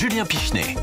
Julien Pichenet.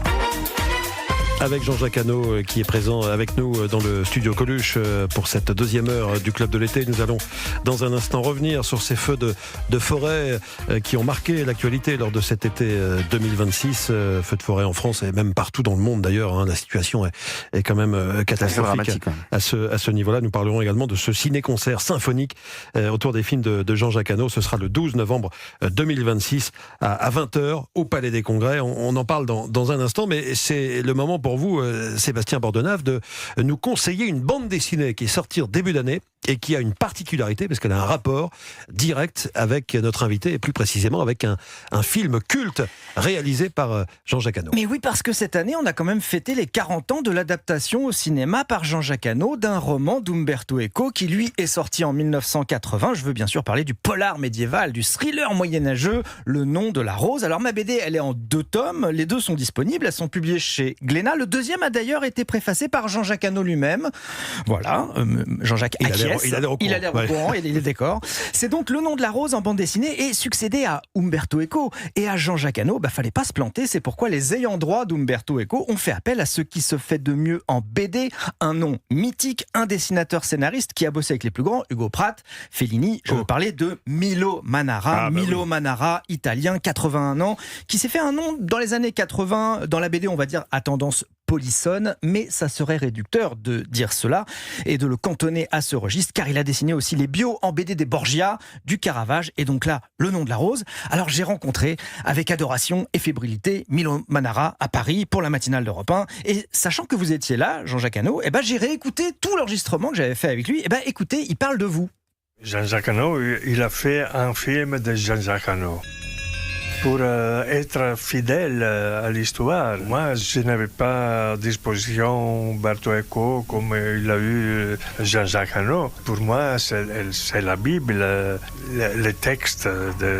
Avec Jean-Jacques Hano qui est présent avec nous dans le studio Coluche pour cette deuxième heure du Club de l'été. Nous allons dans un instant revenir sur ces feux de forêt qui ont marqué l'actualité lors de cet été 2026. Feux de forêt en France et même partout dans le monde d'ailleurs. La situation est quand même catastrophique à ce niveau-là. Nous parlerons également de ce ciné-concert symphonique autour des films de Jean-Jacques Hano. Ce sera le 12 novembre 2026 à 20h au Palais des Congrès. On en parle dans un instant, mais c'est le moment pour vous, Sébastien Bordenave, de nous conseiller une bande dessinée qui est sortie en début d'année et qui a une particularité parce qu'elle a un rapport direct avec notre invité et plus précisément avec un film culte réalisé par Jean-Jacques Hano. Mais oui, parce que cette année, on a quand même fêté les 40 ans de l'adaptation au cinéma par Jean-Jacques Hano d'un roman d'Umberto Eco qui, lui, est sorti en 1980. Je veux bien sûr parler du polar médiéval, du thriller moyenâgeux, Le nom de la rose. Alors ma BD, elle est en 2 tomes. Les 2 sont disponibles. Elles sont publiées chez Glénat. Le deuxième a d'ailleurs été préfacé par Jean-Jacques Hano lui-même. Voilà, Jean-Jacques acquiesce. Il a l'air au courant. Il est d'accord. C'est donc Le nom de la rose en bande dessinée et succédé à Umberto Eco et à Jean-Jacques Hano. Fallait pas se planter. C'est pourquoi les ayants droit d'Umberto Eco ont fait appel à ce qui se fait de mieux en BD. Un nom mythique, un dessinateur scénariste qui a bossé avec les plus grands, Hugo Pratt, Fellini. Je veux parler de Milo Manara. Manara, italien, 81 ans, qui s'est fait un nom dans les années 80, dans la BD, on va dire, à tendance polissonne, mais ça serait réducteur de dire cela et de le cantonner à ce registre, car il a dessiné aussi les bios en BD des Borgia, du Caravage, et donc là, Le nom de la rose. Alors j'ai rencontré, avec adoration et fébrilité, Milo Manara à Paris pour la matinale d'Europe 1, et sachant que vous étiez là, Jean-Jacques Hano, j'ai réécouté tout l'enregistrement que j'avais fait avec lui. Écoutez, il parle de vous. Jean-Jacques Hano, il a fait un film de Jean-Jacques Hano. Pour être fidèle à l'histoire, moi je n'avais pas à disposition Umberto Eco comme il a eu Jean-Jacques Hano. Pour moi c'est la Bible, le texte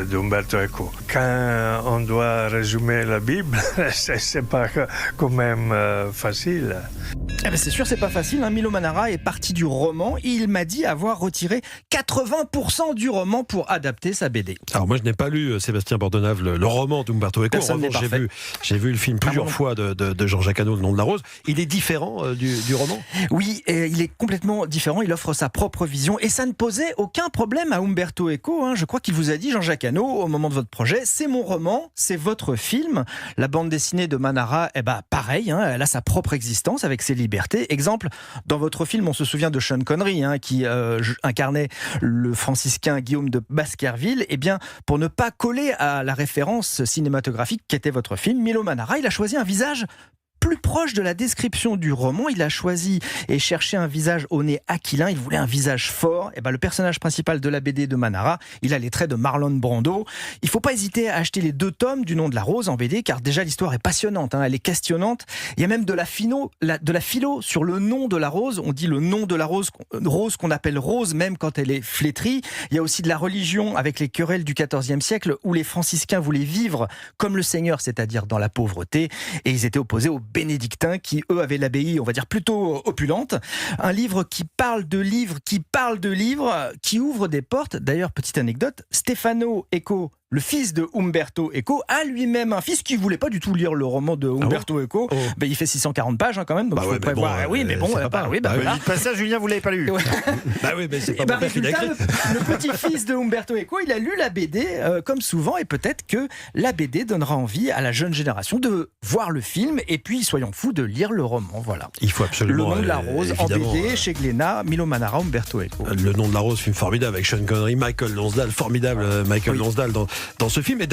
d'Umberto Eco. Quand on doit résumer la Bible, c'est pas quand même facile. C'est sûr, c'est pas facile. Milo Manara est parti du roman. Il m'a dit avoir retiré 80% du roman pour adapter sa BD. Alors moi je n'ai pas lu, Sébastien Bordenave, le roman d'Umberto Eco. J'ai vu le film plusieurs fois de Jean-Jacques Hano, Le nom de la rose. Il est différent du roman ? Oui, il est complètement différent. Il offre sa propre vision et ça ne posait aucun problème à Umberto Eco. Je crois qu'il vous a dit, Jean-Jacques Hano, au moment de votre projet, c'est mon roman, c'est votre film. La bande dessinée de Manara, pareil, elle a sa propre existence avec ses libertés. Exemple, dans votre film, on se souvient de Sean Connery, qui incarnait le franciscain Guillaume de Baskerville. Pour ne pas coller à la référence cinématographique qu'était votre film, Milo Manara, il a choisi un visage plus proche de la description du roman. Il a choisi et cherché un visage au nez aquilin. Il voulait un visage fort. Le personnage principal de la BD de Manara, il a les traits de Marlon Brando. Il ne faut pas hésiter à acheter les 2 tomes du Nom de la rose en BD, car déjà l'histoire est passionnante, elle est questionnante. Il y a même de la philo sur le nom de la rose. On dit le nom de la rose qu'on appelle rose même quand elle est flétrie. Il y a aussi de la religion avec les querelles du XIVe siècle où les franciscains voulaient vivre comme le Seigneur, c'est-à-dire dans la pauvreté, et ils étaient opposés aux bénédictins qui, eux, avaient l'abbaye, on va dire, plutôt opulente. Un livre qui parle de livres, qui ouvre des portes. D'ailleurs, petite anecdote, Stefano Eco, le fils de Umberto Eco, a lui-même un fils qui ne voulait pas du tout lire le roman de Umberto Eco. Il fait 640 pages quand même, donc il faut prévoir. Dites pas ça, Julien, vous l'avez pas lu. Mais c'est pas mon qu'il a écrit. Le petit-fils de Umberto Eco, il a lu la BD comme souvent, et peut-être que la BD donnera envie à la jeune génération de voir le film, et puis, soyons fous, de lire le roman. Voilà. Il faut absolument. Le nom de la rose en BD chez Glénat, Milo Manara, Umberto Eco. Le nom de la rose, film formidable avec Sean Connery, Michael Lonsdale, formidable Michael Lonsdale dans ce film.